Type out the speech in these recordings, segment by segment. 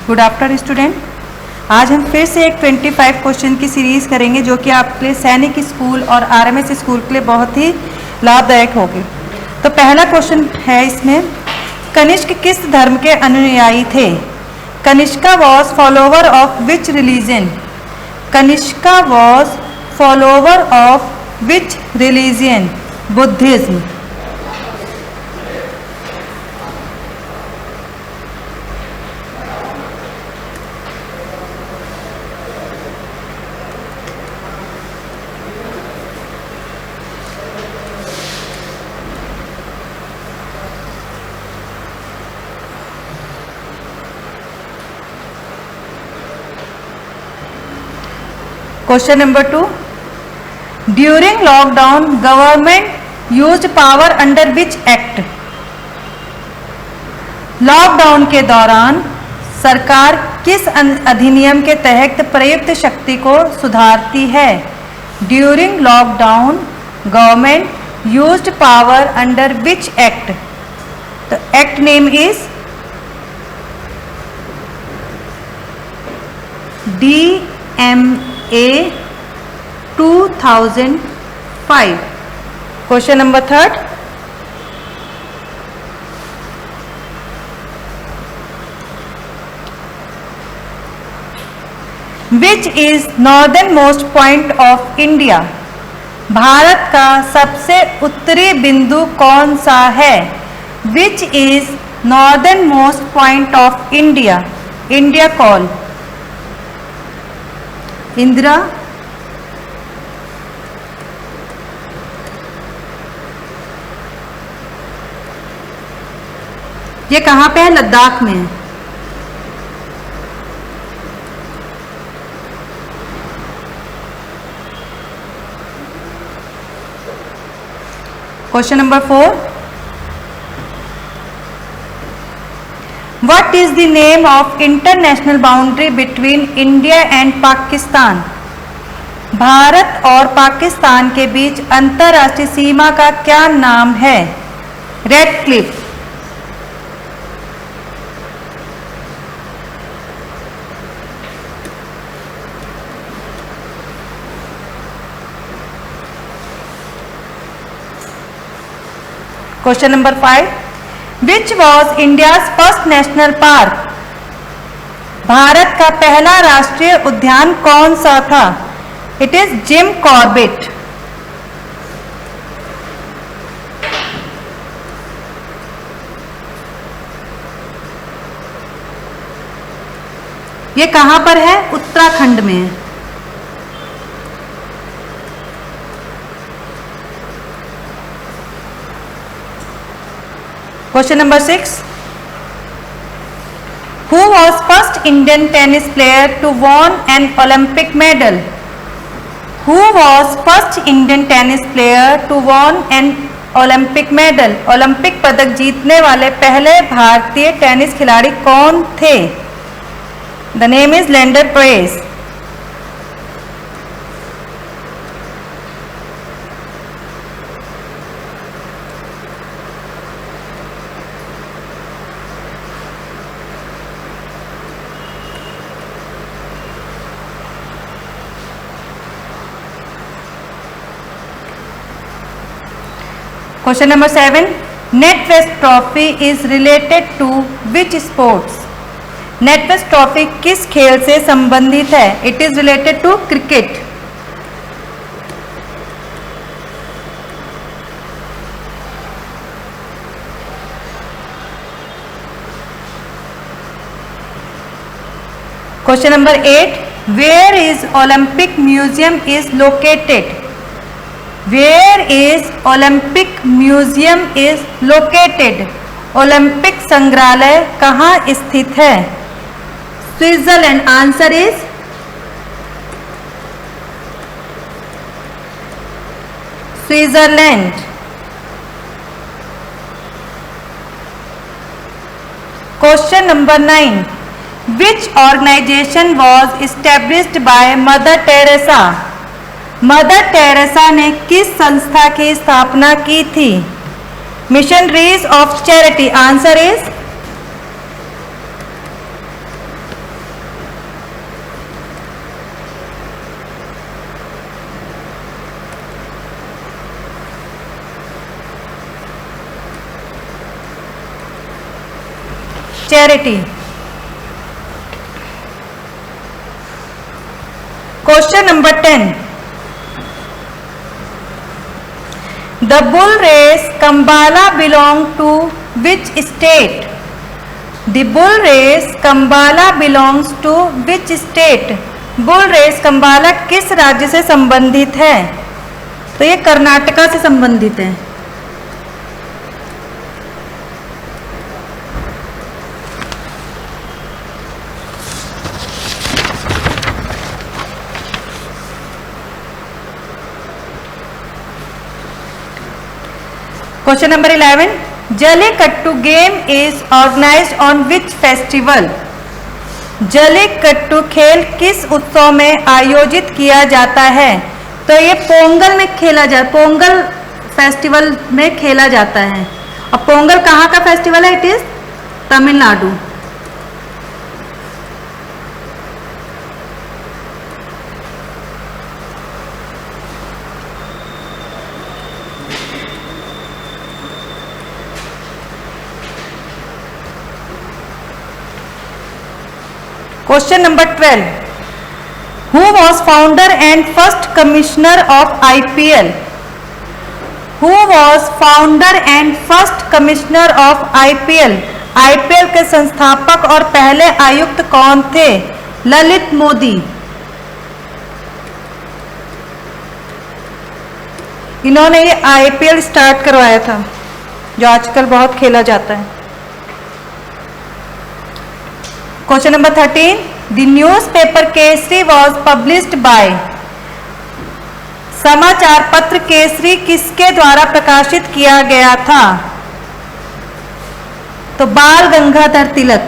Good afternoon student. आज हम फिर से एक 25 क्वेश्चन की सीरीज करेंगे जो कि आपके लिए सैनिक स्कूल और आरएमएस स्कूल के लिए बहुत ही लाभदायक होगी। तो पहला क्वेश्चन है इसमें, कनिष्क किस धर्म के अनुयायी थे? Kanishka was follower of which religion? Kanishka was follower of which religion? Buddhism. Question number 2. During lockdown, government used power under which act? Lockdown के दौरान सरकार किस अधिनियम के तहत प्रयुक्त शक्ति को सुधारती है? During lockdown, government used power under which act? The act name is DMA 2005. Question number 3. Which is northernmost point of India? Bharat का सबसे उत्तरी बिंदु कौन सा है? Which is northernmost point of India? India call. Indira, ये कहाँ पे है? लद्दाख में। Question number 4. What is the name of international boundary between India and Pakistan? Bharat और पाकिस्तान के बीच अंतर्राष्ट्रीय सीमा का क्या नाम है? Red Cliff. Question number 5. Which was India's first national park? Bharat का पहला राष्ट्रीय उद्यान कौन सा था? It is Jim Corbett. ये कहां पर है? उत्तराखंड में। Question number 6. Who was first Indian tennis player to won an Olympic medal? Who was first Indian tennis player to won an Olympic medal? Olympic पदक जीतने वाले पहले भारतीय टेनिस खिलाड़ी कौन थे? The name is Leander Paes. Question number 7. NatWest Trophy is related to which sports? NatWest Trophy किस खेल से संबंधित है? It is related to cricket. Question number 8. Where is Olympic Museum is located? Where is Olympic Museum is located? ओलंपिक संग्रहालय कहाँ स्थित है? Switzerland. Answer is Switzerland. Question number 9. Which organization was established by Mother Teresa? Mother Teresa ने किस संस्था की स्थापना की थी? Missionaries of Charity. Answer is Charity. Question number 10, the bull race Kambala belong to which state? The bull race Kambala belongs to which state? Bull race Kambala किस राज्य से संबंधित है? तो ये कर्नाटका से संबंधित है। Question number 11, Jallikattu game is organised on which festival? Jallikattu खेल किस उत्सव में आयोजित किया जाता है? तो ये पोंगल में पोंगल फेस्टिवल में खेला जाता है। और पोंगल कहाँ का फेस्टिवल है? It is Tamil Nadu. Question number 12, who was founder and first commissioner of IPL? Who was founder and first commissioner of IPL? IPL के संस्थापक और पहले आयुक्त कौन थे? ललित मोदी। इन्होंने ये IPL स्टार्ट करवाया था, जो आजकल बहुत खेला जाता है। Question number 13, the newspaper Kesari was published by? समाचार पत्र केसरी किसके द्वारा प्रकाशित किया गया था? तो बाल गंगाधर तिलक।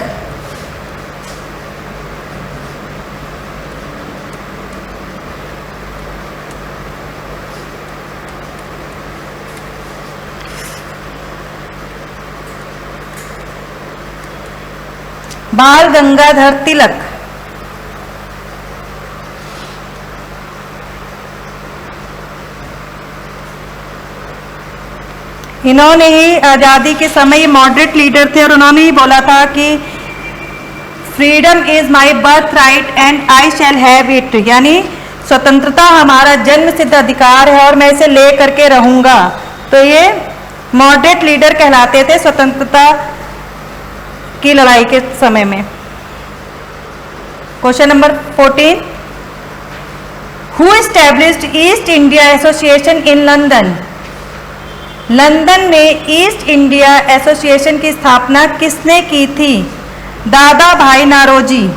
बाल गंगाधर तिलक। इन्होंने ही आज़ादी के समय मॉडरेट लीडर थे और उन्होंने ही बोला था कि freedom is my birth right and I shall have it, यानी स्वतंत्रता हमारा जन्म सिद्ध अधिकार है और मैं इसे ले करके रहूंगा। तो ये मॉडरेट लीडर कहलाते थे स्वतंत्रता की लड़ाई के समय में। Question number 14, who established east India association in London? London में ईस्ट इंडिया एसोसिएशन की स्थापना किसने की थी? दादा भाई नारोजी।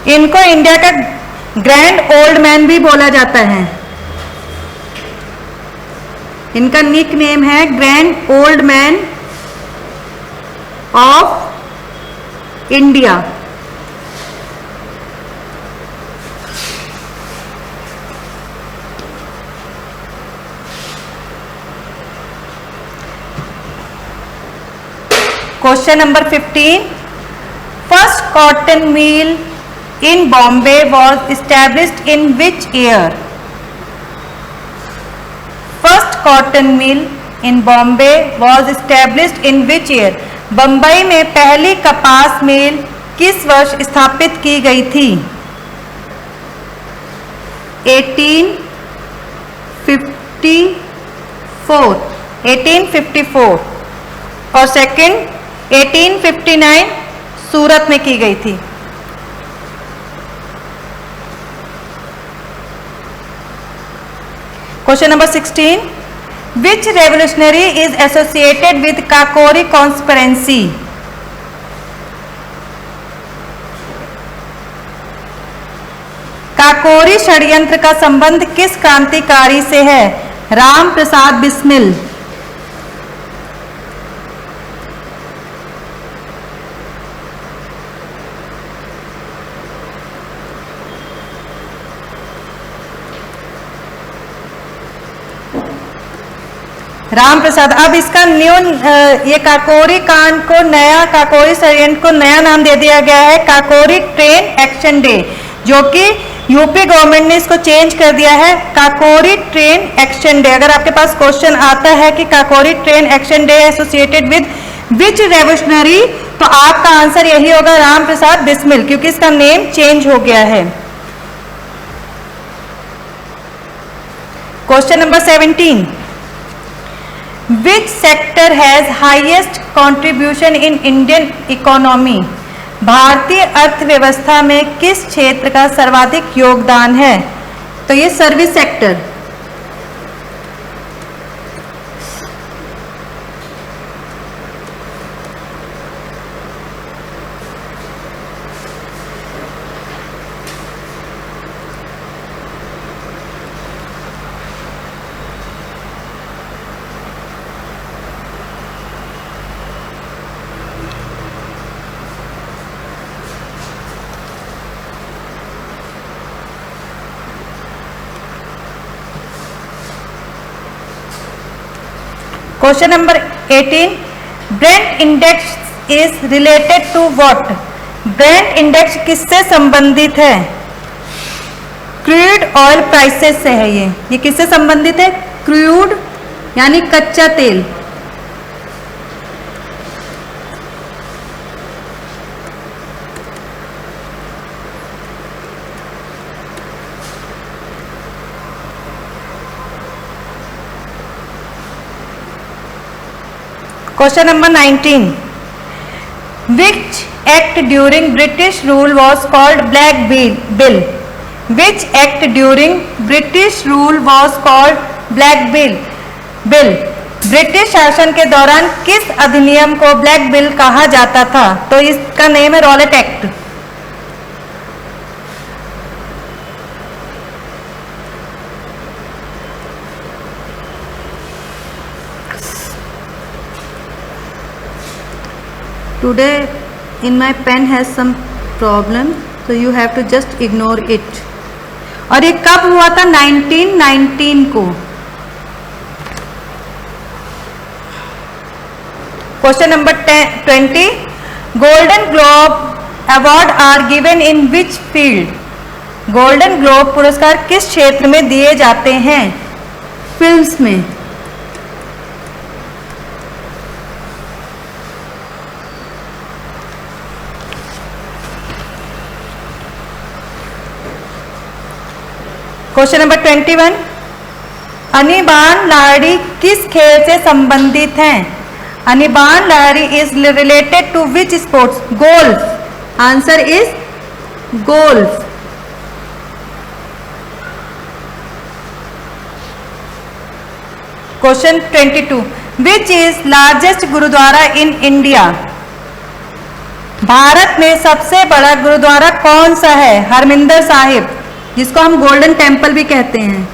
इनको इंडिया का ग्रैंड ओल्ड मैन भी बोला जाता है। इनका निक नेम है grand old man of India. Question number 15, first cotton mill in Bombay was established in which year? First cotton mill in Bombay was established in which year? Bombay में पहली कपास मिल किस वर्ष स्थापित की गई थी? 1854 और सेकंड 1859 सूरत में की गई थी। Question number 16, which revolutionary is associated with Kakori conspiracy? Kakori षड्यंत्र का संबंध किस क्रांतिकारी से है? राम प्रसाद बिस्मिल। राम प्रसाद। अब इसका ये काकोरी कांड को नया, काकोरी षड्यंत्र को नया नाम दे दिया गया है काकोरी ट्रेन एक्शन डे। जो कि यूपी गवर्नमेंट ने इसको चेंज कर दिया है काकोरी ट्रेन एक्शन डे। अगर आपके पास क्वेश्चन आता है कि Kakori train action day associated with which revolutionary, तो आपका आंसर यही होगा राम प्रसाद बिस्मिल, क्योंकि इसका नेम चेंज हो गया है। Question number 17, which sector has highest contribution in Indian economy? भारतीय अर्थव्यवस्था में किस क्षेत्र का सर्वाधिक योगदान है? तो ये service sector. Question number 18, Brent index is related to what? Brent index किससे संबंधित है? क्रूड ऑयल प्राइसेस से है। ये किससे संबंधित है? क्रूड यानी कच्चा तेल। Question number 19. Which act during British rule was called Black Bill? Which act during British rule was called Black Bill? British शासन के दौरान किस अधिनियम को ब्लैक बिल कहा जाता था? तो इसका नेम है Rowlatt act. Today in my pen has some problem, so you have to just ignore it. और ये कब हुआ था? 1919 को। Question number 20, Golden Globe award are given in which field? Golden Globe पुरस्कार किस क्षेत्र में दिए जाते हैं? फिल्म्स में। क्वेश्चन नंबर 21, अनिबान लाहिड़ी किस खेल से संबंधित हैं? Anirban Lahiri is related to which sports? Golf. Answer is golf. Question 22, which is largest gurdwara in India? Bharat में सबसे बड़ा गुरुद्वारा कौन सा है? हरमिंदर साहिब, जिसको हम गोल्डन टेम्पल भी कहते हैं।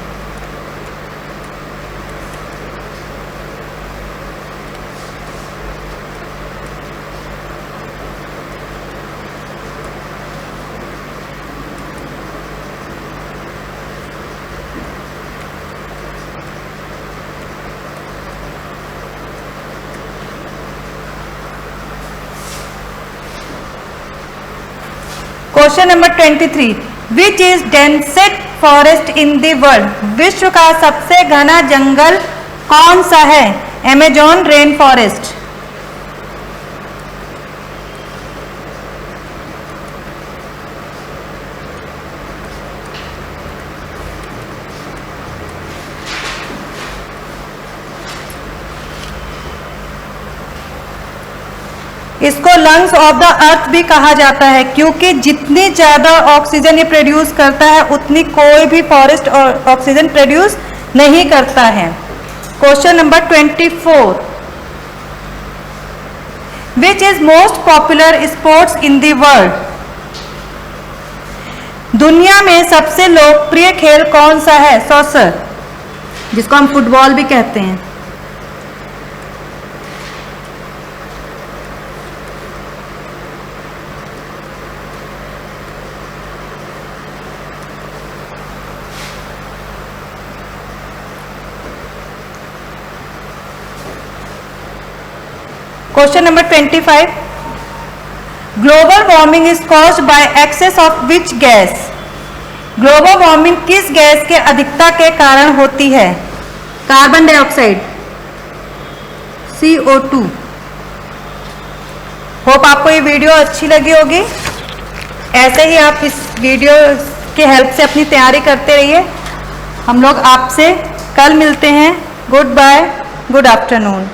Question number 23, which is densest forest in the world? विश्व का सबसे घना जंगल कौन सा है? Amazon rain forest. इसको लंग्स ऑफ द अर्थ भी कहा जाता है, क्योंकि जितनी ज्यादा ऑक्सीजन ये प्रोड्यूस करता है उतनी कोई भी फॉरेस्ट ऑक्सीजन प्रोड्यूस नहीं करता है। Question number 24, which is most popular sports in the world? दुनिया में सबसे लोकप्रिय खेल कौन सा है? सॉकर, जिसको हम फुटबॉल भी कहते हैं। Question number 25. Global warming is caused by excess of which gas? Global warming किस गैस के अधिकता के कारण होती है? Carbon dioxide, CO2। होप आपको ये वीडियो अच्छी लगी होगी। ऐसे ही आप इस वीडियो के हेल्प से अपनी तैयारी करते रहिए। हम लोग आपसे कल मिलते हैं। Goodbye, good afternoon.